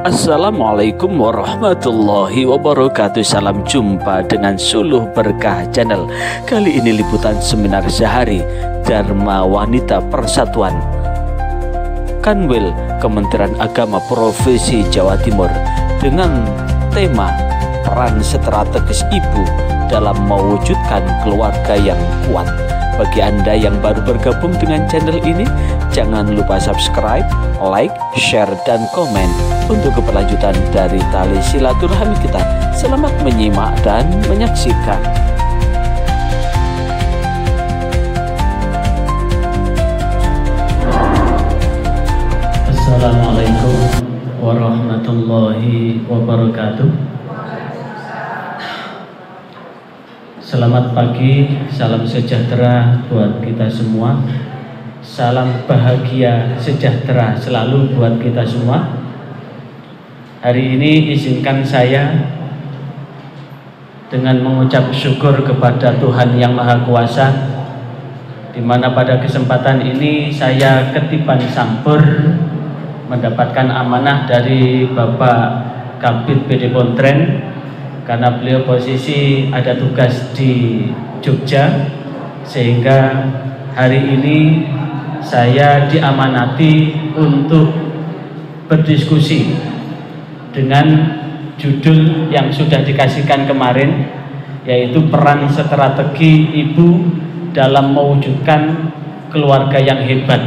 Assalamualaikum warahmatullahi wabarakatuh. Salam jumpa dengan Suluh Berkah Channel. Kali ini liputan seminar sehari Dharma Wanita Persatuan Kanwil Kementerian Agama Provinsi Jawa Timur dengan tema peran strategis ibu dalam mewujudkan keluarga yang kuat. Bagi Anda yang baru bergabung dengan channel ini, jangan lupa subscribe, like, share, dan komen untuk keberlanjutan dari tali silaturahmi kita. Selamat menyimak dan menyaksikan. Assalamualaikum warahmatullahi wabarakatuh. Selamat pagi, salam sejahtera buat kita semua. Salam bahagia sejahtera selalu buat kita semua. Hari ini izinkan saya dengan mengucap syukur kepada Tuhan Yang Maha Kuasa, di mana pada kesempatan ini saya ketiban sampur mendapatkan amanah dari Bapak Kabid PD Pontren, karena beliau posisi ada tugas di Jogja, sehingga hari ini saya diamanati untuk berdiskusi dengan judul yang sudah dikasihkan kemarin, yaitu peran strategi ibu dalam mewujudkan keluarga yang hebat.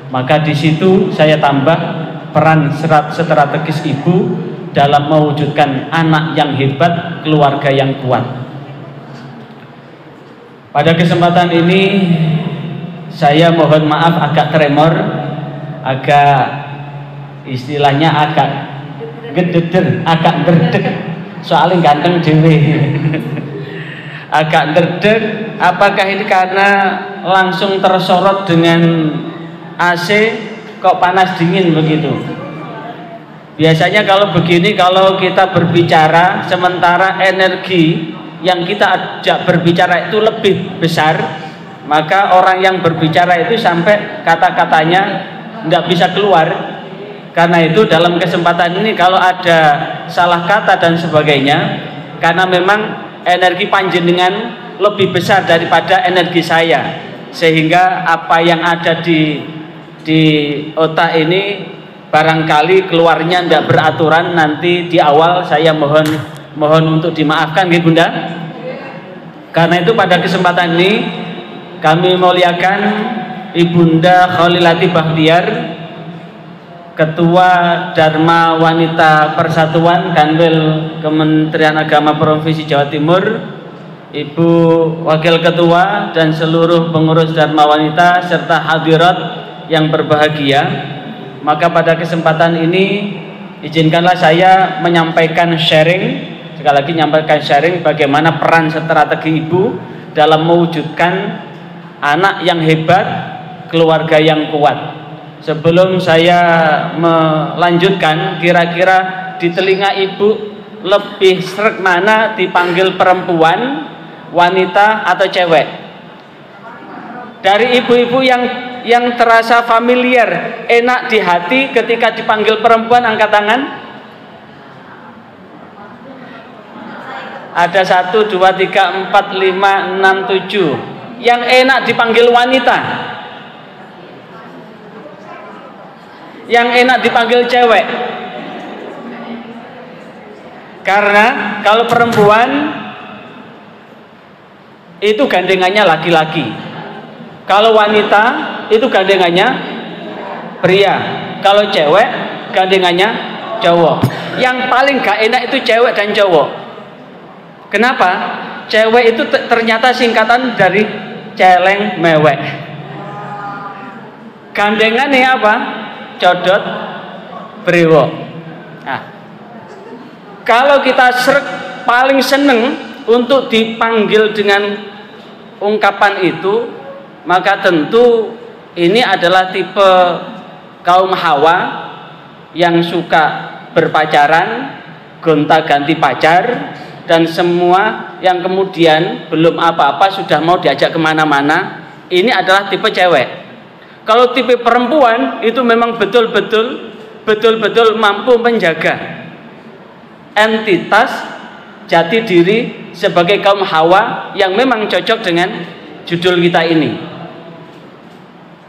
Maka di situ saya tambah peran strategis ibu dalam mewujudkan anak yang hebat, keluarga yang kuat. Pada kesempatan ini saya mohon maaf agak tremor, agak istilahnya agak gededer, agak ngerdek, soalnya ganteng dewe. Agak ngerdek, apakah ini karena langsung tersorot dengan AC kok panas dingin begitu? Biasanya kalau begini, kalau kita berbicara sementara energi yang kita ajak berbicara itu lebih besar, maka orang yang berbicara itu sampai kata-katanya nggak bisa keluar. Karena itu dalam kesempatan ini kalau ada salah kata dan sebagainya, karena memang energi panjenengan lebih besar daripada energi saya, sehingga apa yang ada di otak ini barangkali keluarnya tidak beraturan. Nanti di awal saya mohon untuk dimaafkan, gitu Bunda. Karena itu pada kesempatan ini kami muliakan Ibunda Khalilati Bahtiar, Ketua Dharma Wanita Persatuan Kanwil Kementerian Agama Provinsi Jawa Timur, Ibu Wakil Ketua dan seluruh pengurus Dharma Wanita serta hadirat yang berbahagia. Maka pada kesempatan ini izinkanlah saya menyampaikan sharing, sekali lagi menyampaikan sharing bagaimana peran strategi ibu dalam mewujudkan anak yang hebat, keluarga yang kuat. Sebelum saya melanjutkan, kira-kira di telinga ibu lebih sreg mana dipanggil perempuan, wanita, atau cewek? Dari ibu-ibu yang terasa familiar, enak di hati ketika dipanggil perempuan, angkat tangan. Ada 1, 2, 3, 4, 5, 6, 7. Yang enak dipanggil wanita, yang enak dipanggil cewek. Karena kalau perempuan itu gandengannya laki-laki, kalau wanita itu gandengannya pria, kalau cewek gandengannya cowok. Yang paling gak enak itu cewek dan cowok. Kenapa? Cewek itu ternyata singkatan dari celeng mewek. Gandengannya apa? Codot brewok. Nah, kalau kita paling seneng untuk dipanggil dengan ungkapan itu, maka tentu ini adalah tipe kaum Hawa yang suka berpacaran, gonta-ganti pacar, dan semua yang kemudian belum apa-apa sudah mau diajak kemana-mana. Ini adalah tipe cewek. Kalau tipe perempuan itu memang betul-betul betul-betul mampu menjaga entitas jati diri sebagai kaum Hawa yang memang cocok dengan judul kita ini.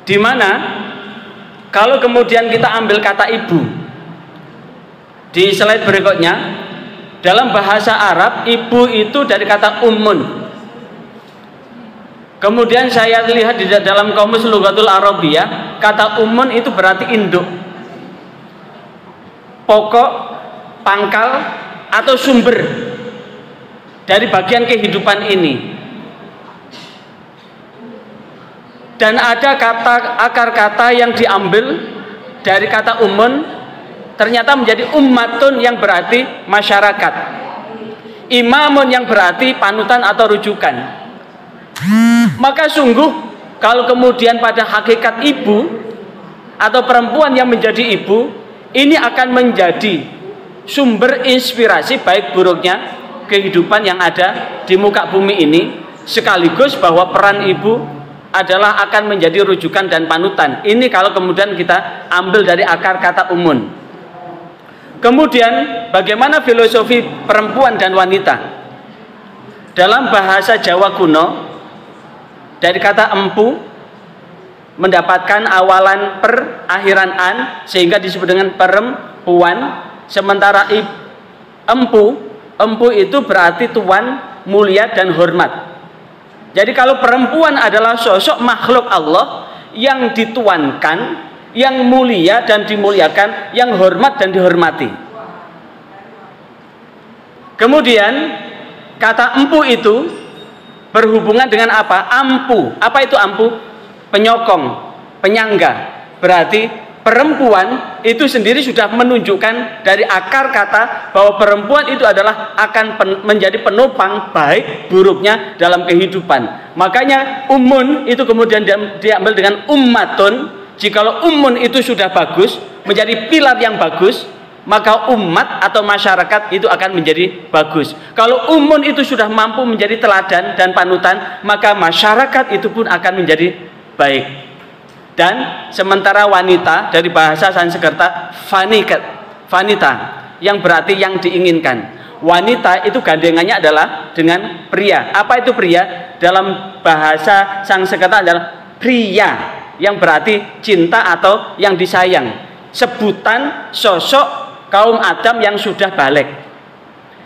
Di mana kalau kemudian kita ambil kata ibu di slide berikutnya, dalam bahasa Arab ibu itu dari kata ummun. Kemudian saya lihat di dalam Kamus Lughatul Arabiyah, kata ummun itu berarti induk, pokok, pangkal, atau sumber dari bagian kehidupan ini. Dan ada akar kata yang diambil dari kata ummun, ternyata menjadi ummatun yang berarti masyarakat, imamun yang berarti panutan atau rujukan. Maka sungguh kalau kemudian pada hakikat ibu atau perempuan yang menjadi ibu ini akan menjadi sumber inspirasi baik buruknya kehidupan yang ada di muka bumi ini, sekaligus bahwa peran ibu adalah akan menjadi rujukan dan panutan. Ini kalau kemudian kita ambil dari akar kata umun. Kemudian bagaimana filosofi perempuan dan wanita? Dalam bahasa Jawa kuno, dari kata empu mendapatkan awalan per, akhiran an, sehingga disebut dengan perempuan. Sementara empu itu berarti tuan, mulia dan hormat. Jadi kalau perempuan adalah sosok makhluk Allah yang dituankan, yang mulia dan dimuliakan, yang hormat dan dihormati. Kemudian kata empu itu berhubungan dengan apa? Ampu. Apa itu ampu? Penyokong, penyangga. Berarti perempuan itu sendiri sudah menunjukkan dari akar kata bahwa perempuan itu adalah akan menjadi penopang baik buruknya dalam kehidupan. Makanya ummun itu kemudian diambil dengan ummatun. Jikalau ummun itu sudah bagus, menjadi pilar yang bagus, maka umat atau masyarakat itu akan menjadi bagus. Kalau ummun itu sudah mampu menjadi teladan dan panutan, maka masyarakat itu pun akan menjadi baik. Dan sementara wanita dari bahasa Sanskerta vanita, yang berarti yang diinginkan. Wanita itu gandengannya adalah dengan pria. Apa itu pria? Dalam bahasa Sanskerta adalah pria, yang berarti cinta atau yang disayang. Sebutan sosok kaum Adam yang sudah balik,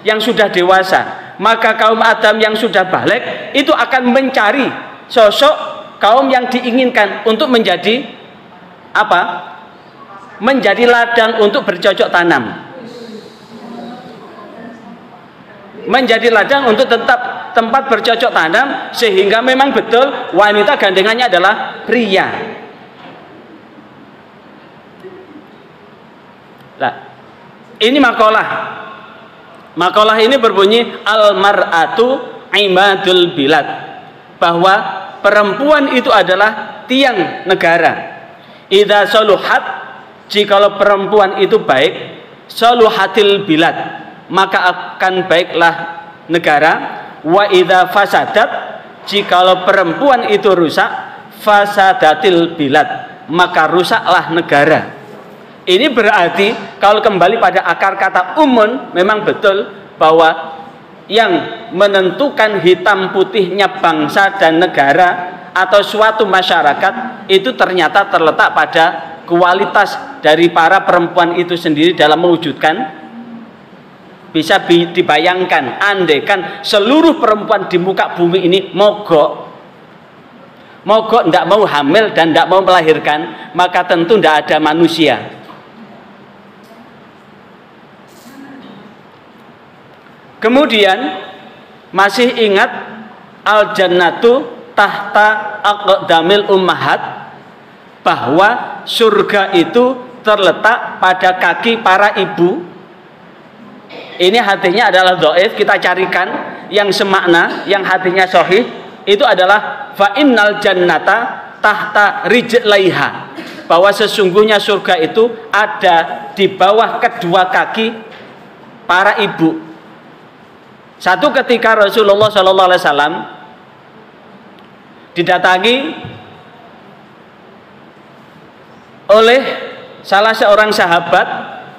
yang sudah dewasa. Maka kaum Adam yang sudah balik itu akan mencari sosok kaum yang diinginkan untuk menjadi apa? Menjadi ladang untuk bercocok tanam, menjadi ladang untuk tetap tempat bercocok tanam, sehingga memang betul wanita gandengannya adalah pria. Nah, ini makalah. Makalah ini berbunyi al-mar'atu imadul bilad, bahwa perempuan itu adalah tiang negara. Idza saluhat, jikalau perempuan itu baik, saluhatil bilad, maka akan baiklah negara. Wa idza fasadat, jikalau perempuan itu rusak, fasadatil bilad, maka rusaklah negara. Ini berarti kalau kembali pada akar kata umun, memang betul bahwa yang menentukan hitam putihnya bangsa dan negara atau suatu masyarakat itu ternyata terletak pada kualitas dari para perempuan itu sendiri dalam mewujudkan. Bisa dibayangkan, andaikan seluruh perempuan di muka bumi ini mogok, tidak mau hamil dan tidak mau melahirkan, maka tentu tidak ada manusia. Kemudian masih ingat al-jannatu tahta aqdamil ummahat, bahwa surga itu terletak pada kaki para ibu. Ini hadisnya adalah dhaif, kita carikan yang semakna, yang hadisnya sahih. Itu adalah fa innal jannata tahta rijlaiha, bahwa sesungguhnya surga itu ada di bawah kedua kaki para ibu. Satu ketika Rasulullah SAW didatangi oleh salah seorang sahabat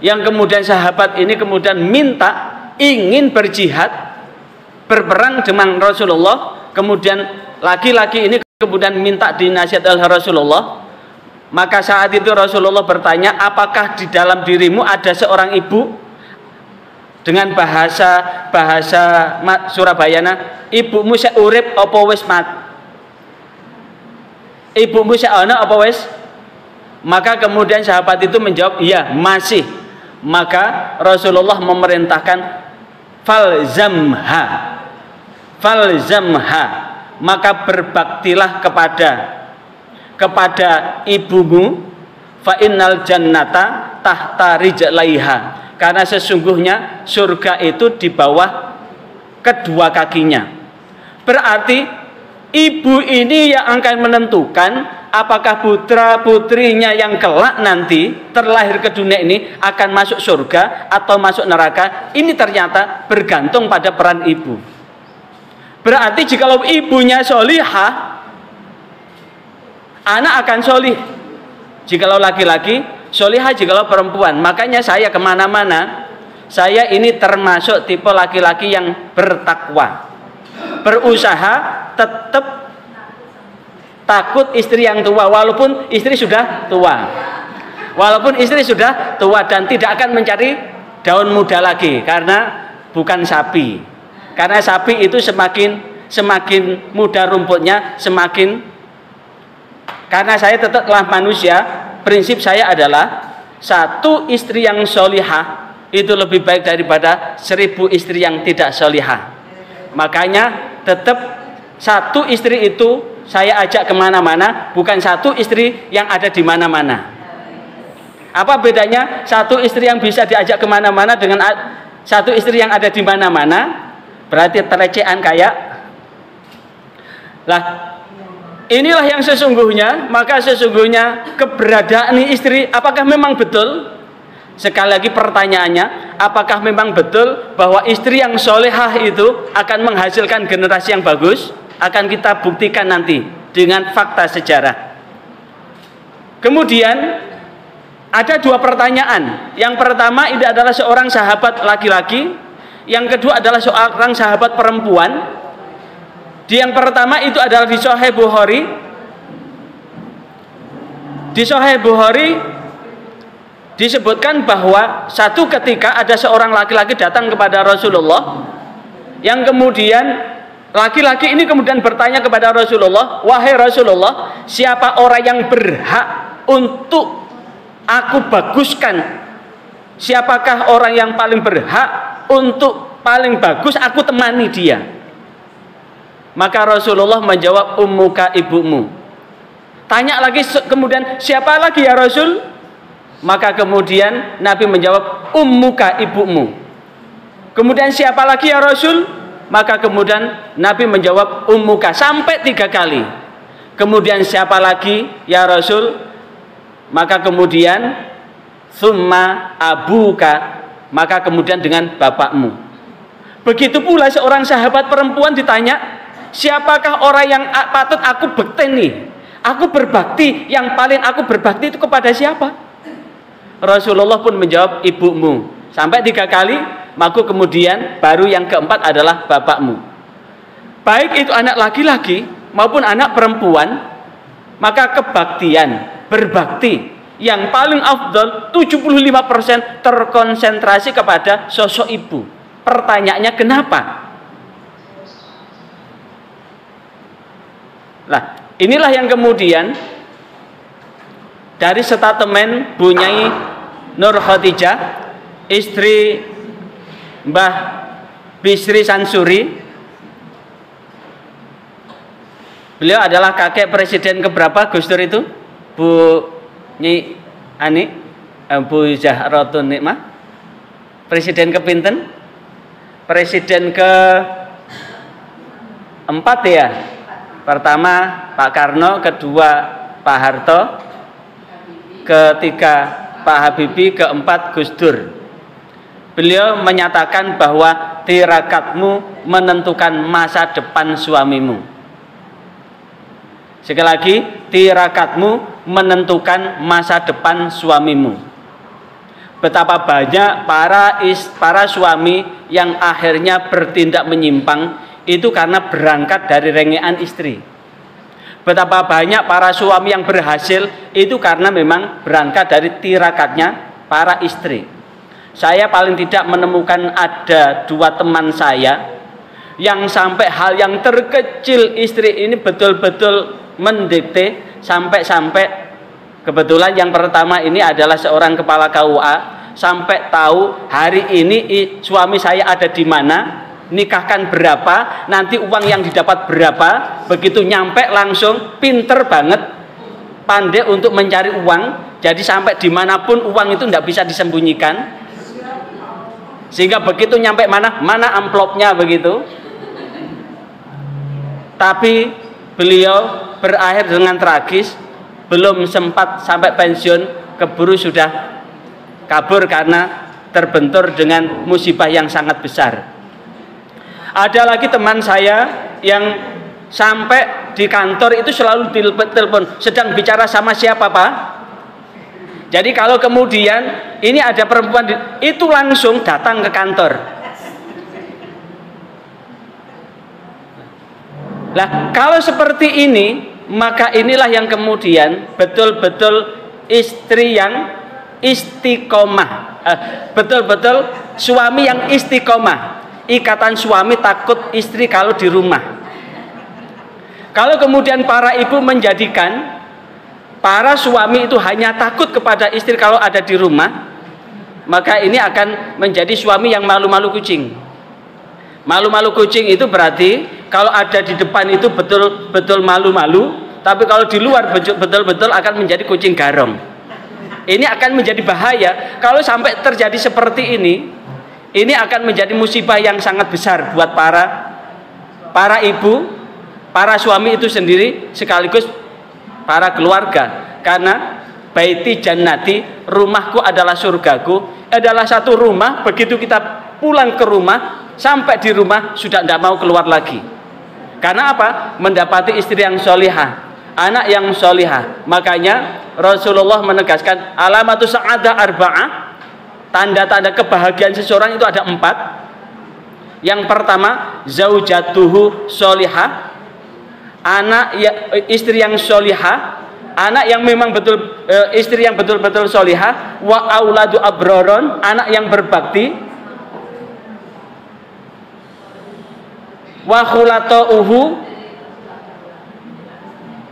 yang kemudian sahabat ini kemudian minta ingin berjihad, berperang dengan Rasulullah, kemudian laki-laki ini kemudian minta dinasihat oleh Rasulullah. Maka saat itu Rasulullah bertanya, apakah di dalam dirimu ada seorang ibu? Dengan bahasa Surabayana, ibumu sik urip apa wis mat? Ibumu sik ana apa wis? Maka kemudian sahabat itu menjawab, iya masih. Maka Rasulullah memerintahkan falzamha, maka berbaktilah kepada ibumu, fa innal jannata tahta rijlaiha, karena sesungguhnya surga itu di bawah kedua kakinya. Berarti ibu ini yang akan menentukan apakah putra putrinya yang kelak nanti terlahir ke dunia ini akan masuk surga atau masuk neraka. Ini ternyata bergantung pada peran ibu. Berarti jikalau ibunya solihah, anak akan solih. Jikalau laki-laki solihah, jikalau perempuan. Makanya saya kemana-mana, saya ini termasuk tipe laki-laki yang bertakwa, berusaha tetap takut istri yang tua, walaupun istri sudah tua, dan tidak akan mencari daun muda lagi, karena bukan sapi. Karena sapi itu semakin muda rumputnya, karena saya tetaplah manusia. Prinsip saya adalah satu istri yang solihah itu lebih baik daripada 1000 istri yang tidak solihah. Makanya tetap satu istri itu saya ajak kemana-mana, bukan satu istri yang ada di mana-mana. Apa bedanya satu istri yang bisa diajak kemana-mana dengan satu istri yang ada di mana-mana? Berarti terecehan kayak. Lah, inilah yang sesungguhnya. Maka sesungguhnya keberadaan istri, apakah memang betul? Sekali lagi pertanyaannya, apakah memang betul bahwa istri yang solehah itu akan menghasilkan generasi yang bagus? Akan kita buktikan nanti dengan fakta sejarah. Kemudian ada 2 pertanyaan. Yang pertama ini adalah seorang sahabat laki-laki, yang kedua adalah seorang sahabat perempuan. Yang pertama itu adalah di Sahih Bukhari. Di Sahih Bukhari disebutkan bahwa satu ketika ada seorang laki-laki datang kepada Rasulullah, yang kemudian laki-laki ini kemudian bertanya kepada Rasulullah, wahai Rasulullah, siapa orang yang berhak untuk aku baguskan? Siapakah orang yang paling berhak untuk paling bagus aku temani dia? Maka Rasulullah menjawab, ummuka, ibumu. Tanya lagi kemudian, siapa lagi ya Rasul? Maka kemudian Nabi menjawab, ummuka, ibumu. Kemudian siapa lagi ya Rasul? Maka kemudian Nabi menjawab, ummuka, sampai 3 kali. Kemudian siapa lagi ya Rasul? Maka kemudian summa abuka, maka kemudian dengan bapakmu. Begitu pula seorang sahabat perempuan ditanya, siapakah orang yang patut aku bekteni, aku berbakti, yang paling aku berbakti itu kepada siapa? Rasulullah pun menjawab, ibumu, sampai 3 kali. Maka kemudian baru yang keempat adalah bapakmu. Baik itu anak laki-laki maupun anak perempuan, maka kebaktian, berbakti yang paling afdal 75% terkonsentrasi kepada sosok ibu. Pertanyaannya kenapa? Nah, inilah yang kemudian dari statement Bu Nyai Nur Khadijah, istri Mbah Bisri Sansuri. Beliau adalah kakek presiden keberapa Gus Dur itu? Bu Nyi Ani, Bu Zahratun Nikmah. Presiden kepinten? Presiden ke-4 ya. Pertama Pak Karno, kedua Pak Harto, ketiga Pak Habibie, keempat Gus Dur. Beliau menyatakan bahwa tirakatmu menentukan masa depan suamimu. Sekali lagi, tirakatmu menentukan masa depan suamimu. Betapa banyak para suami yang akhirnya bertindak menyimpang itu karena berangkat dari rengean istri. Betapa banyak para suami yang berhasil itu karena memang berangkat dari tirakatnya para istri. Saya paling tidak menemukan ada 2 teman saya yang sampai hal yang terkecil istri ini betul-betul mendikte, sampai kebetulan yang pertama ini adalah seorang kepala KUA, sampai tahu hari ini suami saya ada di mana, nikahkan berapa, nanti uang yang didapat berapa. Begitu nyampe langsung pinter banget, pandai untuk mencari uang. Jadi sampai dimanapun uang itu tidak bisa disembunyikan, sehingga begitu nyampe mana amplopnya begitu. Tapi beliau berakhir dengan tragis. Belum sempat sampai pensiun, keburu sudah kabur karena terbentur dengan musibah yang sangat besar. Ada lagi teman saya yang sampai di kantor itu selalu ditelepon, sedang bicara sama siapa Pak? Jadi kalau kemudian ini ada perempuan itu langsung datang ke kantor. Lah kalau seperti ini, maka inilah yang kemudian betul-betul istri yang istiqomah, betul-betul suami yang istiqomah. Ikatan suami takut istri kalau di rumah. Kalau kemudian para ibu menjadikan para suami itu hanya takut kepada istri kalau ada di rumah, maka ini akan menjadi suami yang malu-malu kucing. Malu-malu kucing itu berarti kalau ada di depan itu betul-betul malu-malu, tapi kalau di luar betul-betul akan menjadi kucing garong. Ini akan menjadi bahaya kalau sampai terjadi seperti ini. Ini akan menjadi musibah yang sangat besar buat para ibu, para suami itu sendiri, sekaligus para keluarga. Karena baiti jannati, rumahku adalah surgaku, adalah satu rumah. Begitu kita pulang ke rumah, sampai di rumah sudah tidak mau keluar lagi. Karena apa? Mendapati istri yang solihah, anak yang solihah. Makanya Rasulullah menegaskan alamatu sa'adah arba'ah, tanda-tanda kebahagiaan seseorang itu ada 4. Yang pertama, zaujatuhu solihah, istri yang solihah, anak yang memang istri yang betul-betul solihah. Wa auladu abroron, anak yang berbakti. Wa khulatauhu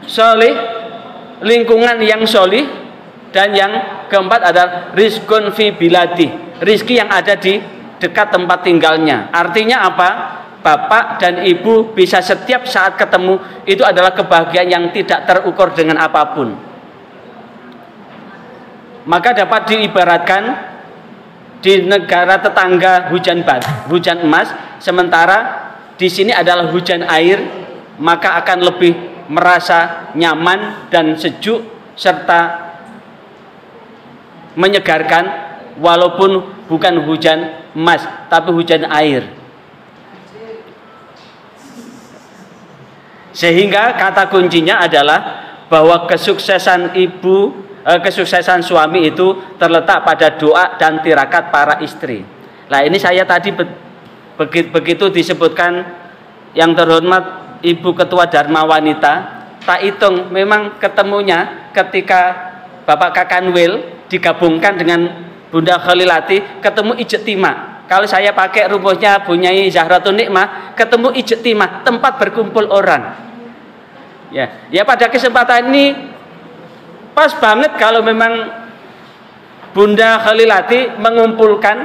solih, lingkungan yang solih. Dan yang keempat adalah rizkun fi biladi, rizki yang ada di dekat tempat tinggalnya. Artinya apa? Bapak dan ibu bisa setiap saat ketemu, itu adalah kebahagiaan yang tidak terukur dengan apapun. Maka dapat diibaratkan di negara tetangga hujan emas, sementara di sini adalah hujan air, maka akan lebih merasa nyaman dan sejuk serta menyegarkan, walaupun bukan hujan emas tapi hujan air. Sehingga kata kuncinya adalah bahwa kesuksesan kesuksesan suami itu terletak pada doa dan tirakat para istri. Nah ini saya tadi begitu disebutkan yang terhormat Ibu Ketua Dharma Wanita, tak hitung memang ketemunya ketika Bapak Kakanwil digabungkan dengan Bunda Khalilati, ketemu ijtima. Kalau saya pakai rumusnya Bu Nyai Zahratun Nikmah, ketemu ijtima, tempat berkumpul orang. Ya pada kesempatan ini pas banget kalau memang Bunda Khalilati mengumpulkan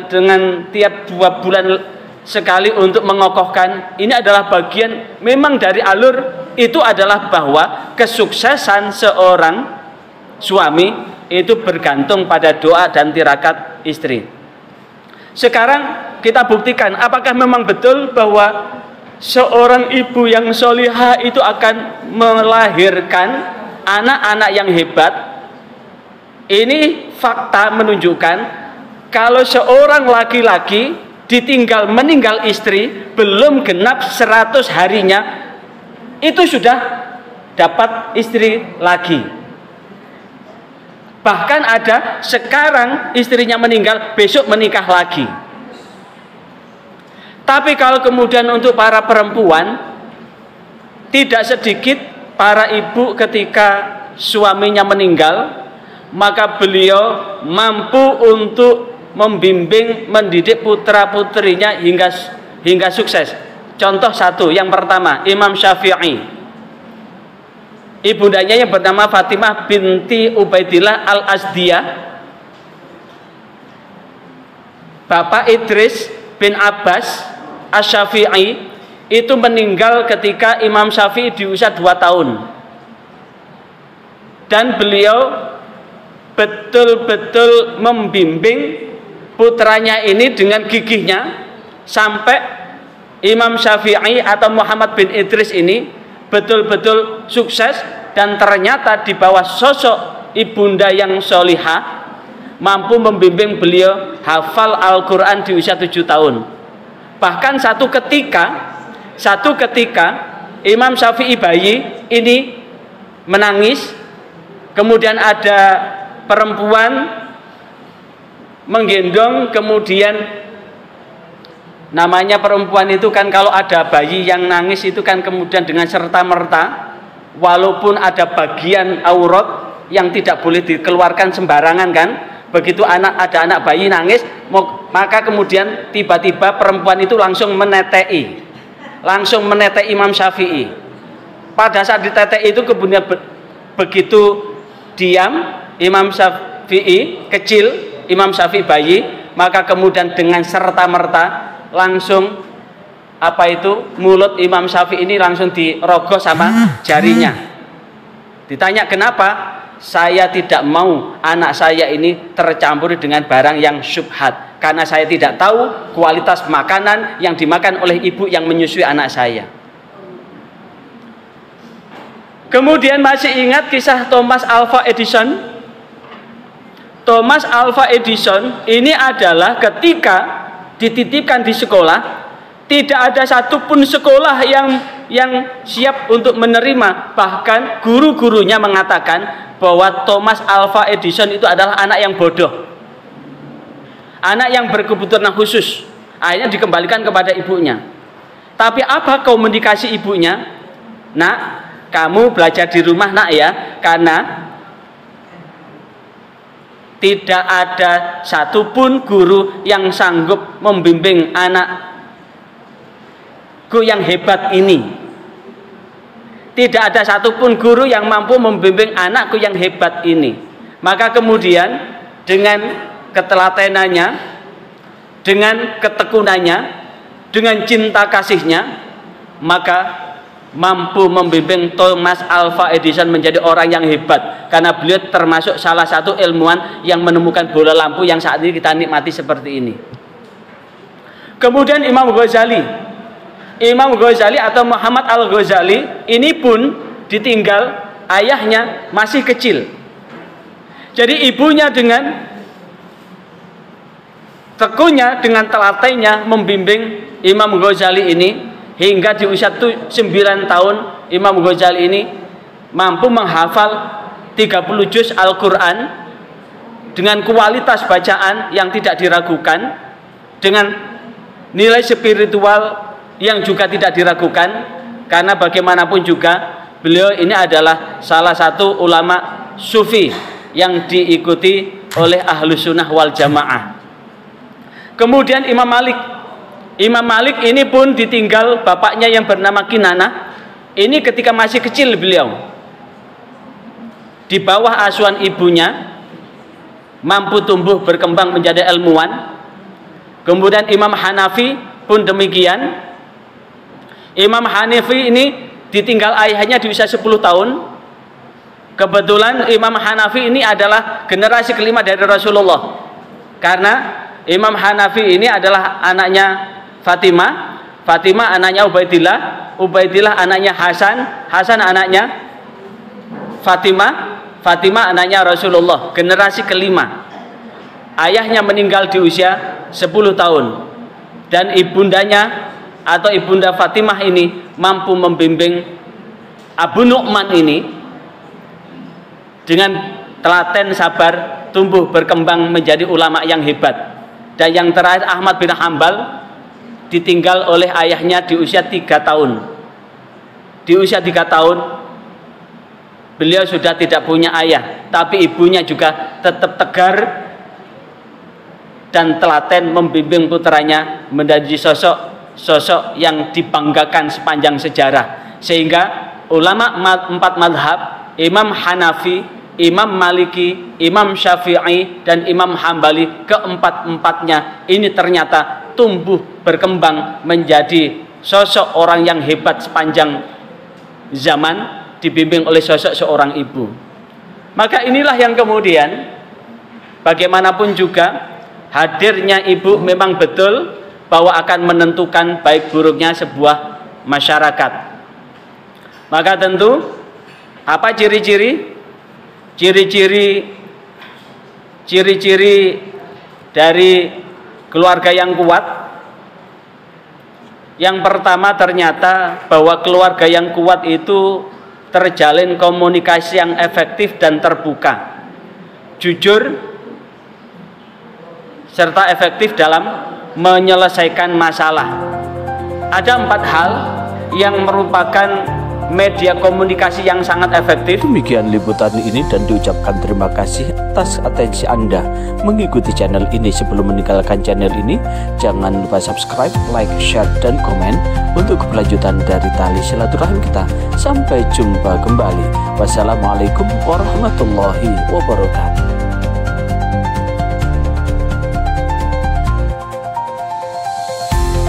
dengan tiap 2 bulan sekali untuk mengokohkan. Ini adalah bagian memang dari alur itu adalah bahwa kesuksesan seorang suami itu bergantung pada doa dan tirakat istri. Sekarang kita buktikan apakah memang betul bahwa seorang ibu yang solihah itu akan melahirkan anak-anak yang hebat. Ini fakta menunjukkan kalau seorang laki-laki meninggal istri belum genap 100 harinya, itu sudah dapat istri lagi. Bahkan ada sekarang istrinya meninggal, besok menikah lagi. Tapi kalau kemudian untuk para perempuan, tidak sedikit para ibu ketika suaminya meninggal, maka beliau mampu untuk membimbing, mendidik putra-putrinya hingga sukses. Contoh satu, yang pertama Imam Syafi'i, ibundanya yang bernama Fatimah binti Ubaidillah al-Azdiyah, Bapak Idris bin Abbas Asy-Syafi'i itu meninggal ketika Imam Syafi'i di usia 2 tahun, dan beliau betul-betul membimbing putranya ini dengan gigihnya sampai Imam Syafi'i atau Muhammad bin Idris ini betul-betul sukses, dan ternyata di bawah sosok ibunda yang solihah mampu membimbing beliau hafal Al-Quran di usia 7 tahun. Bahkan satu ketika Imam Syafi'i bayi ini menangis, kemudian ada perempuan menggendong, kemudian namanya perempuan itu kan kalau ada bayi yang nangis itu kan kemudian dengan serta-merta, walaupun ada bagian aurat yang tidak boleh dikeluarkan sembarangan kan, begitu ada anak bayi nangis, maka kemudian tiba-tiba perempuan itu langsung menetei Imam Syafi'i. Pada saat ditetek itu kemudian begitu diam Imam Syafi'i kecil, Imam Syafi'i bayi, maka kemudian dengan serta-merta langsung mulut Imam Syafi'i ini langsung dirogos sama jarinya. Ditanya kenapa? Saya tidak mau anak saya ini tercampur dengan barang yang syubhat, karena saya tidak tahu kualitas makanan yang dimakan oleh ibu yang menyusui anak saya. Kemudian masih ingat kisah Thomas Alva Edison? Thomas Alva Edison ini adalah ketika dititipkan di sekolah, tidak ada satupun sekolah yang siap untuk menerima. Bahkan guru-gurunya mengatakan bahwa Thomas Alva Edison itu adalah anak yang bodoh, anak yang berkebutuhan khusus. Akhirnya dikembalikan kepada ibunya. Tapi apa komunikasi ibunya? Nak, kamu belajar di rumah nak ya, karena tidak ada satupun guru yang sanggup membimbing anakku yang hebat ini. Tidak ada satupun guru yang mampu membimbing anakku yang hebat ini. Maka kemudian dengan ketelatenannya, dengan ketekunannya, dengan cinta kasihnya, maka mampu membimbing Thomas Alva Edison menjadi orang yang hebat, karena beliau termasuk salah satu ilmuwan yang menemukan bola lampu yang saat ini kita nikmati seperti ini. Kemudian Imam Ghazali atau Muhammad Al-Ghazali ini pun ditinggal ayahnya masih kecil. Jadi ibunya dengan tekunnya, dengan telatennya membimbing Imam Ghazali ini hingga di usia 9 tahun Imam Ghazali ini mampu menghafal 30 juz Al-Quran dengan kualitas bacaan yang tidak diragukan, dengan nilai spiritual yang juga tidak diragukan, karena bagaimanapun juga beliau ini adalah salah satu ulama sufi yang diikuti oleh Ahlus Sunnah wal Jamaah. Kemudian Imam Malik ini pun ditinggal bapaknya yang bernama Kinanah. Ini ketika masih kecil beliau, di bawah asuhan ibunya, mampu tumbuh berkembang menjadi ilmuwan. Kemudian Imam Hanafi pun demikian. Imam Hanafi ini ditinggal ayahnya di usia 10 tahun. Kebetulan Imam Hanafi ini adalah generasi kelima dari Rasulullah, karena Imam Hanafi ini adalah anaknya Fatimah, anaknya Ubaidillah anaknya Hasan anaknya Fatimah anaknya Rasulullah, generasi kelima. Ayahnya meninggal di usia 10 tahun, dan ibundanya atau ibunda Fatimah ini mampu membimbing Abu Nu'man ini dengan telaten sabar tumbuh berkembang menjadi ulama yang hebat. Dan yang terakhir Ahmad bin Hambal ditinggal oleh ayahnya di usia 3 tahun. Di usia 3 tahun beliau sudah tidak punya ayah, tapi ibunya juga tetap tegar dan telaten membimbing putranya menjadi sosok yang dibanggakan sepanjang sejarah. Sehingga ulama 4 madhab, Imam Hanafi, Imam Maliki, Imam Syafi'i, dan Imam Hambali, keempat-empatnya ini ternyata tumbuh berkembang menjadi sosok orang yang hebat sepanjang zaman, dibimbing oleh sosok seorang ibu. Maka inilah yang kemudian bagaimanapun juga hadirnya ibu memang betul bahwa akan menentukan baik buruknya sebuah masyarakat. Maka tentu apa ciri-ciri dari keluarga yang kuat? Yang pertama ternyata bahwa keluarga yang kuat itu terjalin komunikasi yang efektif dan terbuka, jujur, serta efektif dalam menyelesaikan masalah. Ada 4 hal yang merupakan media komunikasi yang sangat efektif. Demikian liputan ini dan diucapkan terima kasih atas atensi Anda mengikuti channel ini. Sebelum meninggalkan channel ini, jangan lupa subscribe, like, share, dan komen untuk keberlanjutan dari tali silaturahim kita. Sampai jumpa kembali. Wassalamualaikum warahmatullahi wabarakatuh.